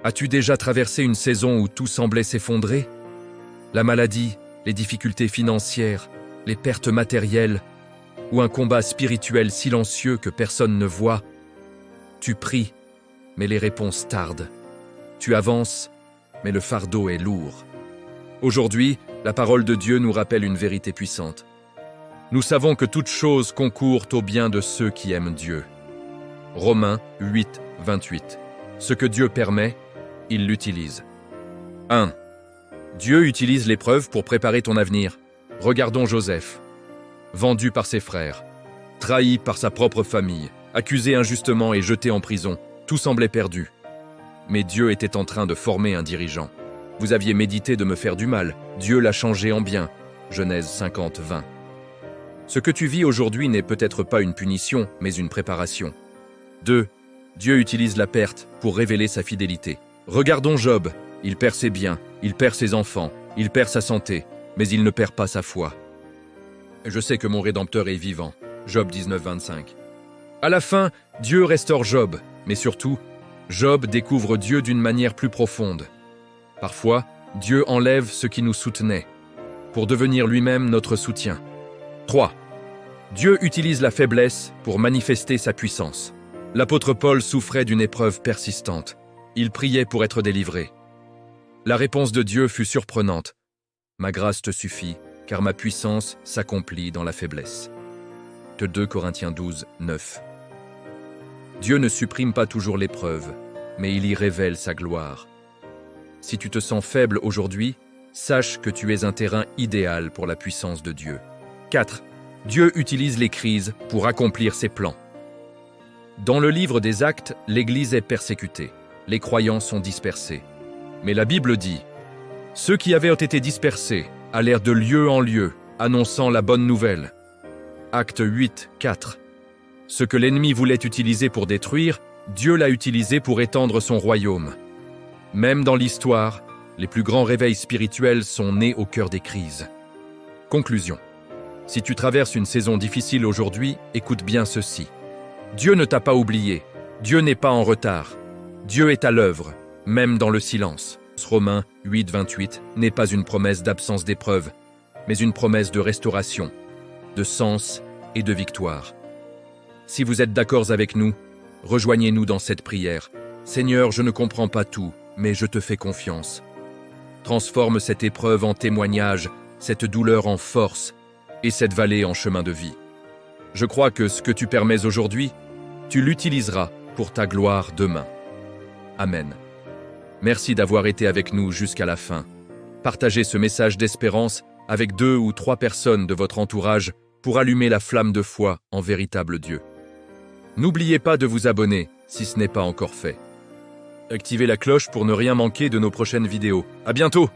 As-tu déjà traversé une saison où tout semblait s'effondrer? La maladie, les difficultés financières, les pertes matérielles, ou un combat spirituel silencieux que personne ne voit? Tu pries, mais les réponses tardent. Tu avances, mais le fardeau est lourd. Aujourd'hui, la parole de Dieu nous rappelle une vérité puissante. Nous savons que toute chose concourt au bien de ceux qui aiment Dieu. Romains 8, 28. Ce que Dieu permet, il l'utilise. 1. Dieu utilise l'épreuve pour préparer ton avenir. Regardons Joseph. Vendu par ses frères, trahi par sa propre famille, accusé injustement et jeté en prison, tout semblait perdu. Mais Dieu était en train de former un dirigeant. Vous aviez médité de me faire du mal, Dieu l'a changé en bien. Genèse 50, 20. Ce que tu vis aujourd'hui n'est peut-être pas une punition, mais une préparation. 2. Dieu utilise la perte pour révéler sa fidélité. Regardons Job, il perd ses biens, il perd ses enfants, il perd sa santé, mais il ne perd pas sa foi. Je sais que mon Rédempteur est vivant. Job 19, 25. À la fin, Dieu restaure Job, mais surtout, Job découvre Dieu d'une manière plus profonde. Parfois, Dieu enlève ce qui nous soutenait, pour devenir lui-même notre soutien. 3. Dieu utilise la faiblesse pour manifester sa puissance. L'apôtre Paul souffrait d'une épreuve persistante. Il priait pour être délivré. La réponse de Dieu fut surprenante. « Ma grâce te suffit, car ma puissance s'accomplit dans la faiblesse. » De 2 Corinthiens 12, 9. Dieu ne supprime pas toujours l'épreuve, mais il y révèle sa gloire. Si tu te sens faible aujourd'hui, sache que tu es un terrain idéal pour la puissance de Dieu. 4. Dieu utilise les crises pour accomplir ses plans. Dans le livre des Actes, l'Église est persécutée. Les croyants sont dispersés. Mais la Bible dit « Ceux qui avaient été dispersés allèrent de lieu en lieu, annonçant la bonne nouvelle. » Acte 8, 4. Ce que l'ennemi voulait utiliser pour détruire, Dieu l'a utilisé pour étendre son royaume. Même dans l'histoire, les plus grands réveils spirituels sont nés au cœur des crises. Conclusion. Si tu traverses une saison difficile aujourd'hui, écoute bien ceci. Dieu ne t'a pas oublié. Dieu n'est pas en retard. Dieu est à l'œuvre, même dans le silence. Romains 8, 28 n'est pas une promesse d'absence d'épreuve, mais une promesse de restauration, de sens et de victoire. Si vous êtes d'accord avec nous, rejoignez-nous dans cette prière. Seigneur, je ne comprends pas tout, mais je te fais confiance. Transforme cette épreuve en témoignage, cette douleur en force et cette vallée en chemin de vie. Je crois que ce que tu permets aujourd'hui, tu l'utiliseras pour ta gloire demain. Amen. Merci d'avoir été avec nous jusqu'à la fin. Partagez ce message d'espérance avec 2 ou 3 personnes de votre entourage pour allumer la flamme de foi en véritable Dieu. N'oubliez pas de vous abonner si ce n'est pas encore fait. Activez la cloche pour ne rien manquer de nos prochaines vidéos. À bientôt!